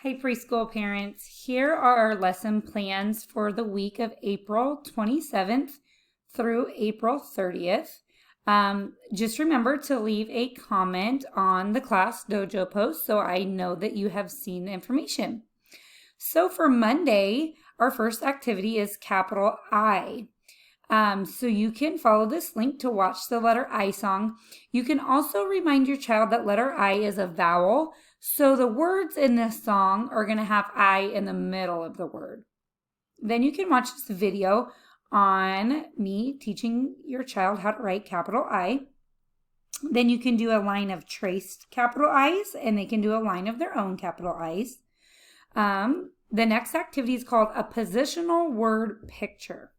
Hi, preschool parents. Here are our lesson plans for the week of April 27th through April 30th. Just remember to leave a comment on the class dojo post so I know that you have seen the information. So for Monday, our first activity is capital I. So you can follow this link to watch the letter I song. You can also remind your child that letter I is a vowel. So the words in this song are going to have I in the middle of the word. Then you can watch this video on me teaching your child how to write capital I. Then you can do a line of traced capital I's, and they can do a line of their own capital I's. The next activity is called a positional word picture.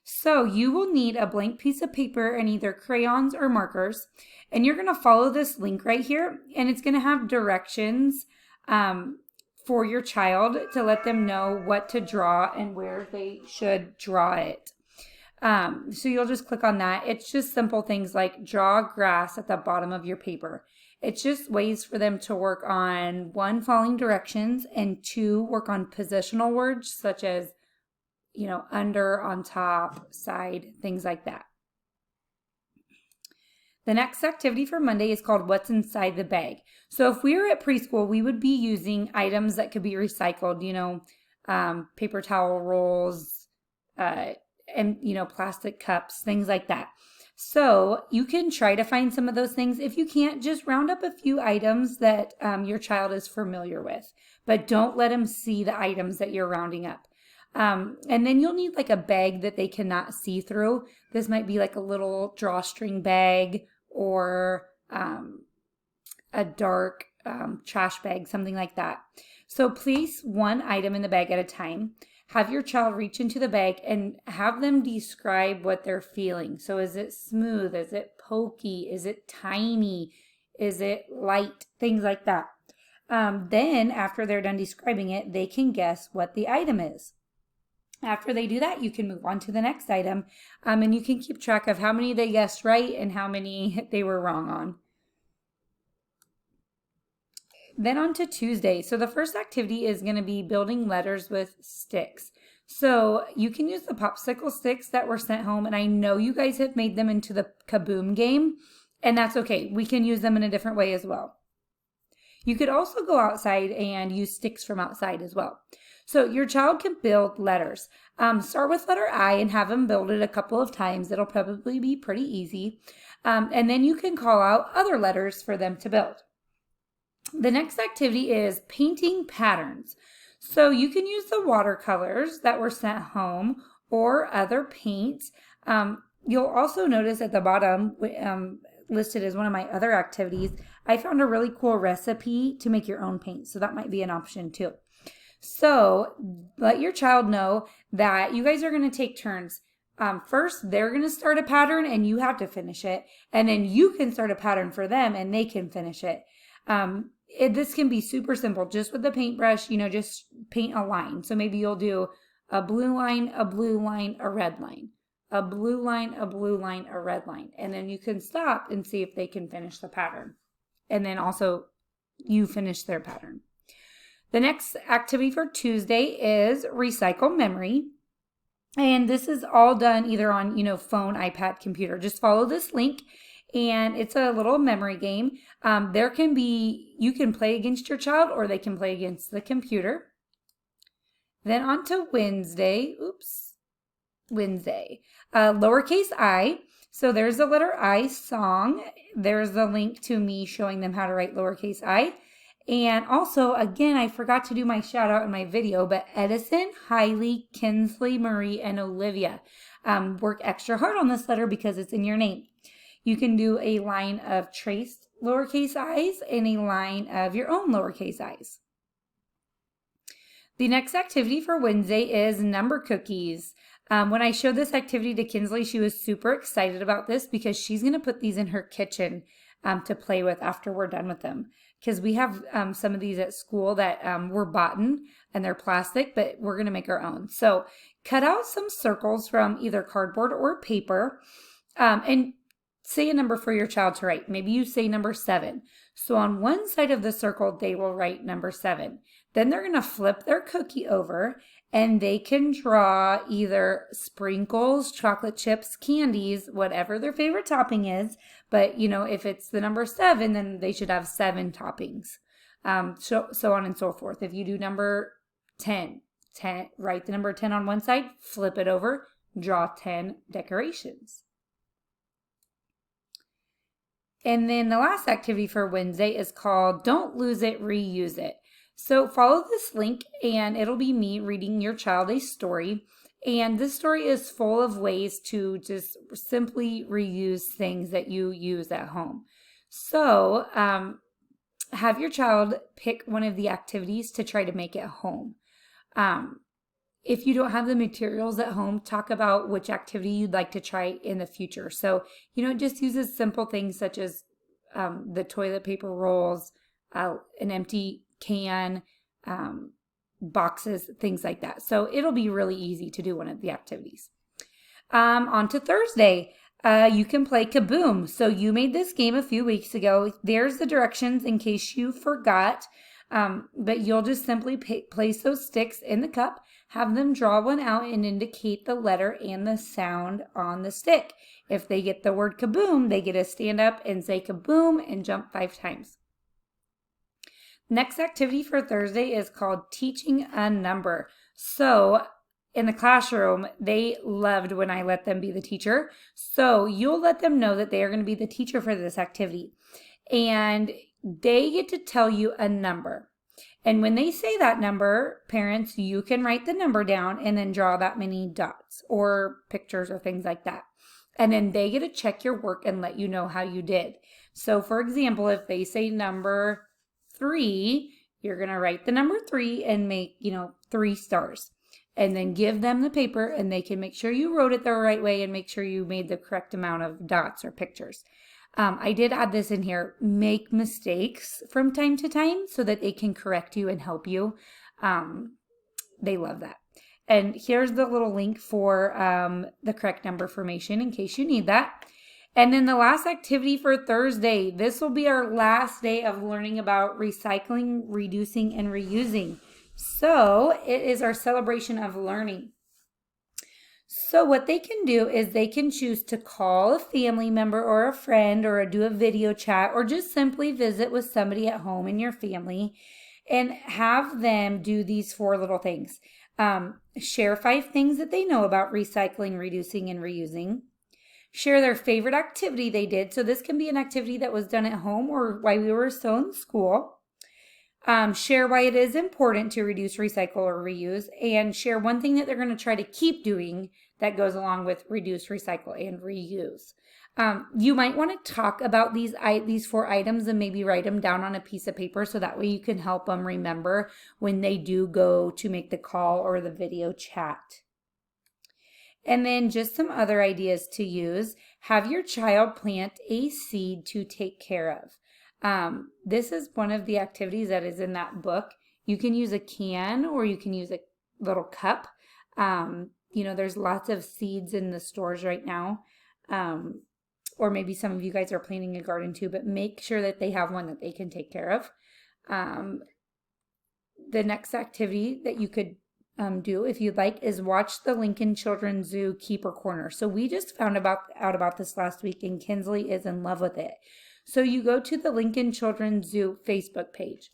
So you will need a blank piece of paper and either crayons or markers, and you're going to follow this link right here, and it's going to have directions for your child to let them know what to draw and where they should draw it. So you'll just click on that. It's just simple things like draw grass at the bottom of your paper. It's just ways for them to work on one, following directions, and two, work on positional words such as under, on top, side, things like that. The next activity for Monday is called What's Inside the Bag. So if we were at preschool, we would be using items that could be recycled, paper towel rolls, and, plastic cups, things like that. So you can try to find some of those things. If you can't, just round up a few items that your child is familiar with, but don't let them see the items that you're rounding up. And then you'll need like a bag that they cannot see through. This might be like a little drawstring bag or a dark trash bag, something like that. So place one item in the bag at a time. Have your child reach into the bag and have them describe what they're feeling. So is it smooth? Is it pokey? Is it tiny? Is it light? Things like that. Then after they're done describing it, they can guess what the item is. After they do that, you can move on to the next item, and you can keep track of how many they guessed right and how many they were wrong on. Then on to Tuesday. So the first activity is going to be building letters with sticks. So you can use the popsicle sticks that were sent home, and I know you guys have made them into the Kaboom game, and that's okay. We can use them in a different way as well. You could also go outside and use sticks from outside as well. So your child can build letters. Start with letter I and have them build it a couple of times. It'll probably be pretty easy. And then you can call out other letters for them to build. The next activity is painting patterns. So you can use the watercolors that were sent home or other paints. You'll also notice at the bottom, listed as one of my other activities, I found a really cool recipe to make your own paint. So that might be an option too. So let your child know that you guys are going to take turns. First, they're going to start a pattern and you have to finish it. And then you can start a pattern for them and they can finish it. This can be super simple. Just with the paintbrush, just paint a line. So maybe you'll do a blue line, a blue line, a red line, a blue line, a blue line, a red line. And then you can stop and see if they can finish the pattern. And then also you finish their pattern. The next activity for Tuesday is recycle memory. And this is all done either on, phone, iPad, computer. Just follow this link and it's a little memory game. You can play against your child or they can play against the computer. Then on to Wednesday. Lowercase I. So there's the letter I song. There's the link to me showing them how to write lowercase I. And also, again, I forgot to do my shout out in my video, but Edison, Hailey, Kinsley, Marie, and Olivia work extra hard on this letter because it's in your name. You can do a line of traced lowercase i's and a line of your own lowercase i's. The next activity for Wednesday is number cookies. When I showed this activity to Kinsley, she was super excited about this because she's going to put these in her kitchen to play with after we're done with them. Because we have some of these at school that were bought and they're plastic, but we're going to make our own. So cut out some circles from either cardboard or paper and say a number for your child to write. Maybe you say number 7. So on one side of the circle, they will write number 7. Then they're going to flip their cookie over and they can draw either sprinkles, chocolate chips, candies, whatever their favorite topping is. But, if it's the number 7, then they should have 7 toppings. So on and so forth. If you do number 10, write the number 10 on one side, flip it over, draw 10 decorations. And then the last activity for Wednesday is called Don't Lose It, Reuse It. So follow this link and it'll be me reading your child a story. And this story is full of ways to just simply reuse things that you use at home. So have your child pick one of the activities to try to make at home. If you don't have the materials at home, talk about which activity you'd like to try in the future. So, just uses simple things such as the toilet paper rolls, an empty can, boxes, things like that. So it'll be really easy to do one of the activities. On to Thursday. You can play Kaboom. So you made this game a few weeks ago. There's the directions in case you forgot. But you'll just simply place those sticks in the cup, have them draw one out and indicate the letter and the sound on the stick. If they get the word kaboom, they get to stand up and say kaboom and jump 5 times. Next activity for Thursday is called Teaching a Number. So in the classroom, they loved when I let them be the teacher. So you'll let them know that they are going to be the teacher for this activity. And they get to tell you a number. And when they say that number, parents, you can write the number down and then draw that many dots or pictures or things like that. And then they get to check your work and let you know how you did. So for example, if they say number 3, you're going to write the number 3 and make, 3 stars. And then give them the paper and they can make sure you wrote it the right way and make sure you made the correct amount of dots or pictures. I did add this in here, make mistakes from time to time so that they can correct you and help you. They love that. And here's the little link for the correct number formation in case you need that. And then the last activity for Thursday, this will be our last day of learning about recycling, reducing, and reusing. So it is our celebration of learning. So what they can do is they can choose to call a family member or a friend or do a video chat or just simply visit with somebody at home in your family and have them do these 4 little things. Share 5 things that they know about recycling, reducing, and reusing. Share their favorite activity they did. So this can be an activity that was done at home or while we were still in school. Share why it is important to reduce, recycle, or reuse, and share one thing that they're going to try to keep doing that goes along with reduce, recycle, and reuse. You might want to talk about these 4 items and maybe write them down on a piece of paper so that way you can help them remember when they do go to make the call or the video chat. And then just some other ideas to use. Have your child plant a seed to take care of. This is one of the activities that is in that book. You can use a can or you can use a little cup. There's lots of seeds in the stores right now. Or maybe some of you guys are planting a garden too, but make sure that they have one that they can take care of. The next activity that you could do if you'd like is watch the Lincoln Children's Zoo Keeper Corner. So we just found out about this last week and Kinsley is in love with it. So you go to the Lincoln Children's Zoo Facebook page.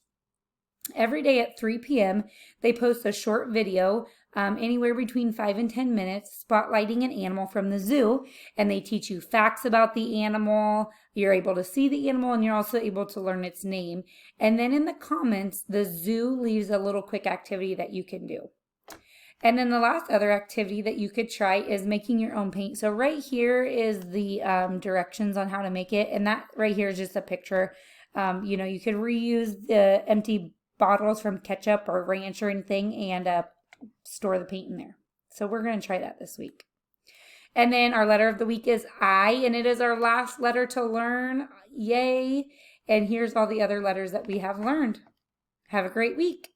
Every day at 3 p.m., they post a short video, anywhere between 5 and 10 minutes, spotlighting an animal from the zoo, and they teach you facts about the animal. You're able to see the animal, and you're also able to learn its name. And then in the comments, the zoo leaves a little quick activity that you can do. And then the last other activity that you could try is making your own paint. So right here is the directions on how to make it. And that right here is just a picture. You could reuse the empty bottles from ketchup or ranch or anything and store the paint in there. So we're going to try that this week. And then our letter of the week is I, and it is our last letter to learn. Yay. And here's all the other letters that we have learned. Have a great week.